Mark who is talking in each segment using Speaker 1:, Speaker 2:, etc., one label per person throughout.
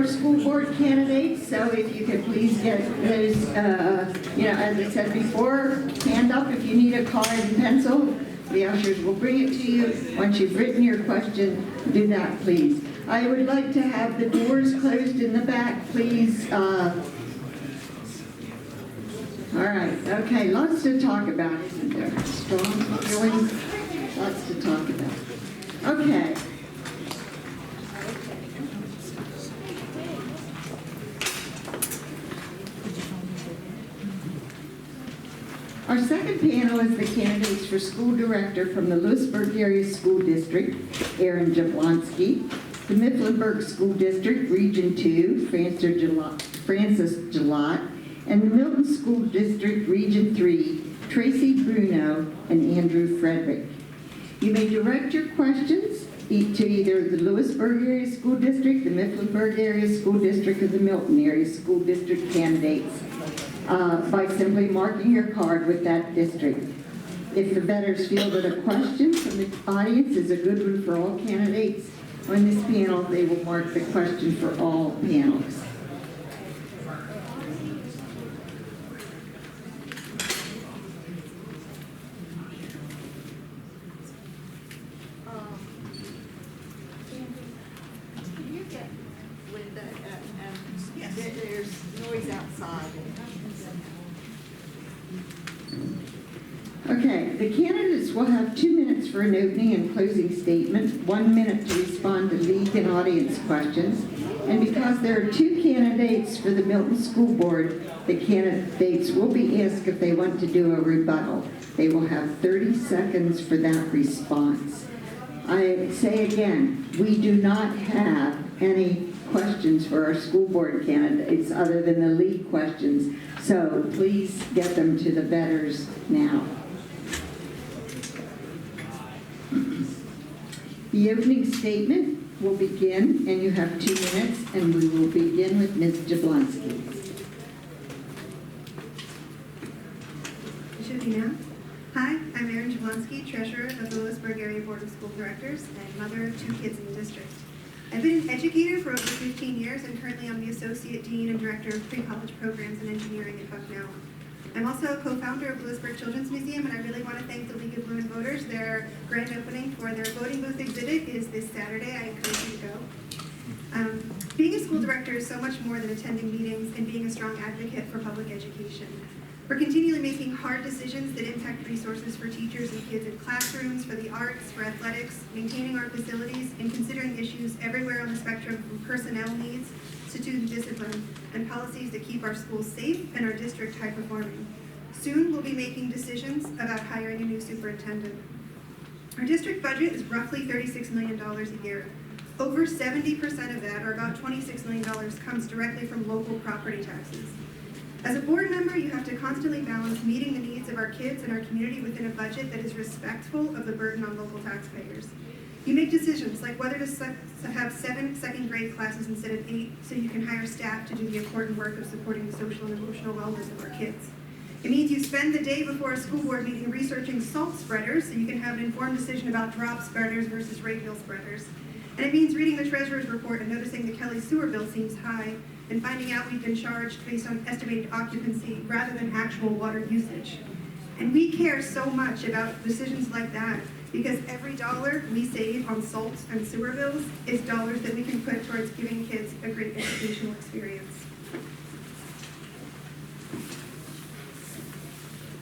Speaker 1: our school board candidates, so if you could please get those, as I said before, hand up if you need a card and pencil. The ushers will bring it to you. Once you've written your question, do that, please. I would like to have the doors closed in the back, please. All right, okay, lots to talk about, isn't there? Strong feelings, lots to talk about. Okay. Our second panel is the candidates for school director from the Lewisburg Area School District, Aaron Jablonski, the Mifflinburg School District, Region 2, Francis Gillott, and the Milton School District, Region 3, Tracy Bruno and Andrew Frederick. You may direct your questions to either the Lewisburg Area School District, the Mifflinburg Area School District, or the Milton Area School District candidates by simply marking your card with that district. If the bettors feel that a question from the audience is a good one for all candidates on this panel, they will mark the question for all panels. Can you get Linda and there's noise outside. Okay, the candidates will have 2 minutes for an opening and closing statement, 1 minute to respond to league and audience questions, and because there are 2 candidates for the Milton School Board, the candidates will be asked if they want to do a rebuttal. They will have 30 seconds for that response. I say again, we do not have any questions for our school board candidates other than the league questions, so please get them to the bettors now. The opening statement will begin, and you have 2 minutes, and we will begin with Ms. Jablonski.
Speaker 2: Should be now. Hi, I'm Erin Jablonski, Treasurer of the Lewisburg Area Board of School Directors and mother of 2 kids in the district. I've been an educator for over 15 years and currently I'm the Associate Dean and Director of Pre-College Programs and Engineering at Bucknell. I'm also a co-founder of Lewisburg Children's Museum, and I really want to thank the League of Women Voters. Their grand opening for their voting booth exhibit is this Saturday. I encourage you to go. Being a school director is so much more than attending meetings and being a strong advocate for public education. We're continually making hard decisions that impact resources for teachers and kids in classrooms, for the arts, for athletics, maintaining our facilities, and considering issues everywhere on the spectrum from personnel needs to student discipline and policies that keep our schools safe and our district high performing. Soon we'll be making decisions about hiring a new superintendent. Our district budget is roughly $36 million a year. Over 70% of that, or about $26 million, comes directly from local property taxes. As a board member, you have to constantly balance meeting the needs of our kids and our community within a budget that is respectful of the burden on local taxpayers. You make decisions like whether to have 7 second grade classes instead of 8 so you can hire staff to do the important work of supporting the social and emotional wellness of our kids. It means you spend the day before a school board meeting researching salt spreaders so you can have an informed decision about drop spreaders versus radial spreaders. And it means reading the treasurer's report and noticing the Kelly sewer bill seems high and finding out we've been charged based on estimated occupancy rather than actual water usage. And we care so much about decisions like that because every dollar we save on salt and sewer bills is dollars that we can put towards giving kids a great educational experience.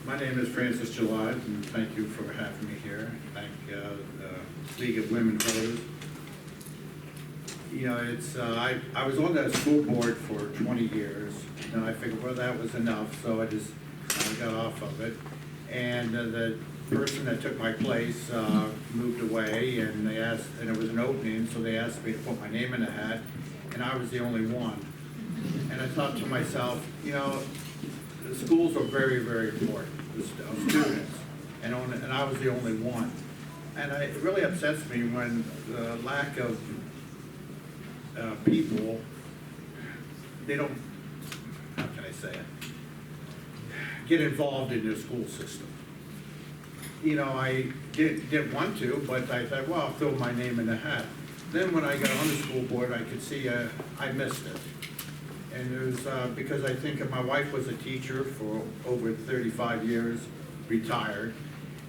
Speaker 3: My name is Francis Gillott, and thank you for having me here. Thank the League of Women Voters. You know, it's I was on that school board for 20 years, and I figured, well, that was enough, so I just got off of it. And the person that took my place moved away, and they asked, and it was an opening, so they asked me to put my name in a hat, and I was the only one. And I thought to myself, you know, the schools are very, very important to students, and I was the only one. And it really upsets me when the lack of people, they don't, how can I say it, get involved in the school system. You know, I didn't want to, but I thought, well, I'll throw my name in the hat. then when I got on the school board, I could see I missed it. And it was because I think my wife was a teacher for over 35 years, retired.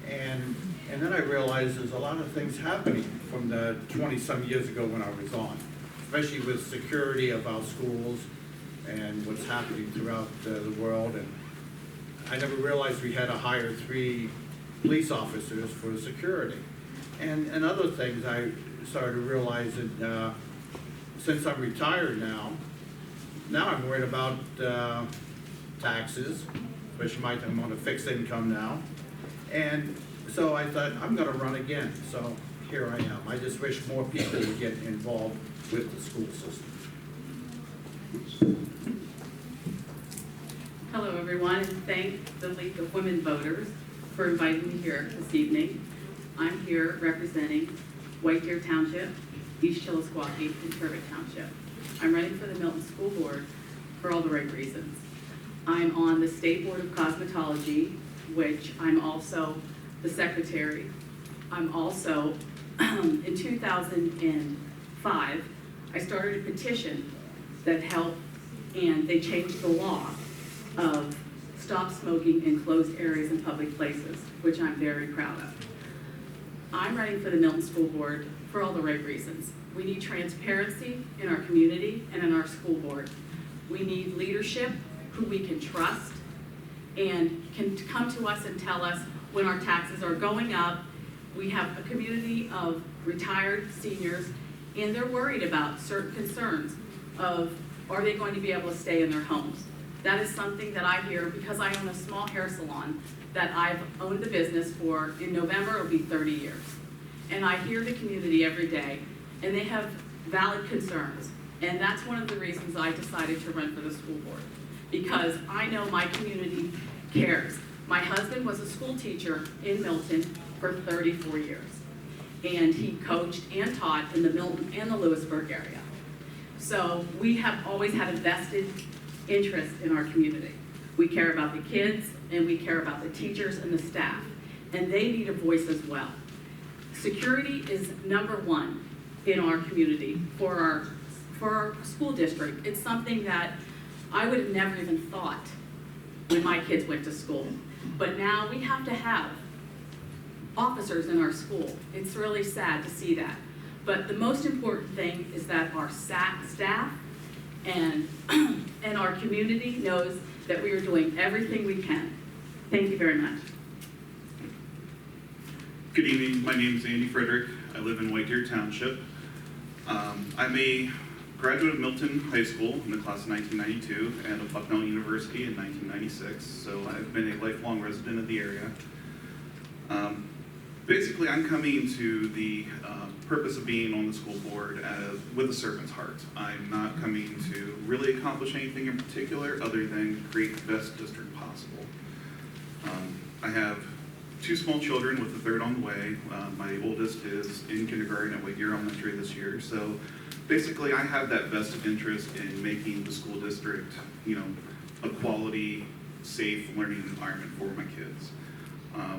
Speaker 3: And then I realized there's a lot of things happening from the 20-some years ago when I was on, especially with security of our schools and what's happening throughout the world. And I never realized we had to hire 3 police officers for security. And other things I started to realize that since I'm retired now I'm worried about taxes, especially I'm on a fixed income now. And so I thought, I'm gonna run again, so here I am. I just wish more people would get involved with the school system.
Speaker 4: Hello, everyone, and thank the League of Women Voters for inviting me here this evening. I'm here representing White Deer Township, East Chillisquawkee, and Turbot Township. I'm running for the Milton School Board for all the right reasons. I'm on the State Board of Cosmetology, which I'm also the secretary. I'm also, in 2005, I started a petition that helped, and they changed the law of stop smoking in closed areas in public places, which I'm very proud of. I'm running for the Milton School Board for all the right reasons. We need transparency in our community and in our school board. We need leadership who we can trust and can come to us and tell us when our taxes are going up. We have a community of retired seniors, and they're worried about certain concerns of, are they going to be able to stay in their homes? That is something that I hear because I own a small hair salon that I've owned the business for, in November it'll be 30 years. And I hear the community every day, and they have valid concerns. And that's one of the reasons I decided to run for the school board, because I know my community cares. My husband was a school teacher in Milton for 34 years, and he coached and taught in the Milton and the Lewisburg area. So we have always had a vested interest in our community. We care about the kids, and we care about the teachers and the staff, and they need a voice as well. Security is #1 in our community for our school district. It's something that I would have never even thought when my kids went to school. But now we have to have officers in our school. It's really sad to see that. But the most important thing is that our staff and our community knows that we are doing everything we can. Thank you very much.
Speaker 5: Good evening, my name is Andy Frederick. I live in White Deer Township. I'm a graduate of Milton High School in the class of 1992 and of Bucknell University in 1996, so I've been a lifelong resident of the area. Basically, I'm coming to the purpose of being on the school board with a servant's heart. I'm not coming to really accomplish anything in particular other than create the best district possible. I have 2 small children with a third on the way. My oldest is in kindergarten at White Deer Elementary this year. So basically I have that vested interest in making the school district, a quality, safe learning environment for my kids.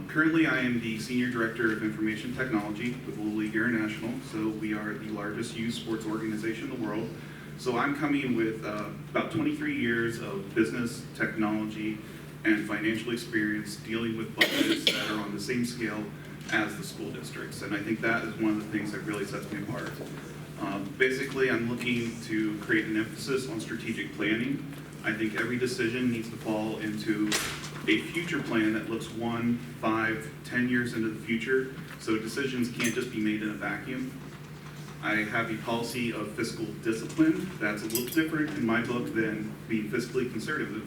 Speaker 5: Currently I am the Senior Director of Information Technology with Little League International. So we are the largest youth sports organization in the world. So I'm coming with about 23 years of business, technology, and financial experience dealing with budgets that are on the same scale as the school districts. And I think that is one of the things that really sets me apart. Basically, I'm looking to create an emphasis on strategic planning. I think every decision needs to fall into a future plan that looks 1, 5, 10 years into the future, so decisions can't just be made in a vacuum. I have a policy of fiscal discipline that's a little different in my book than being fiscally conservative.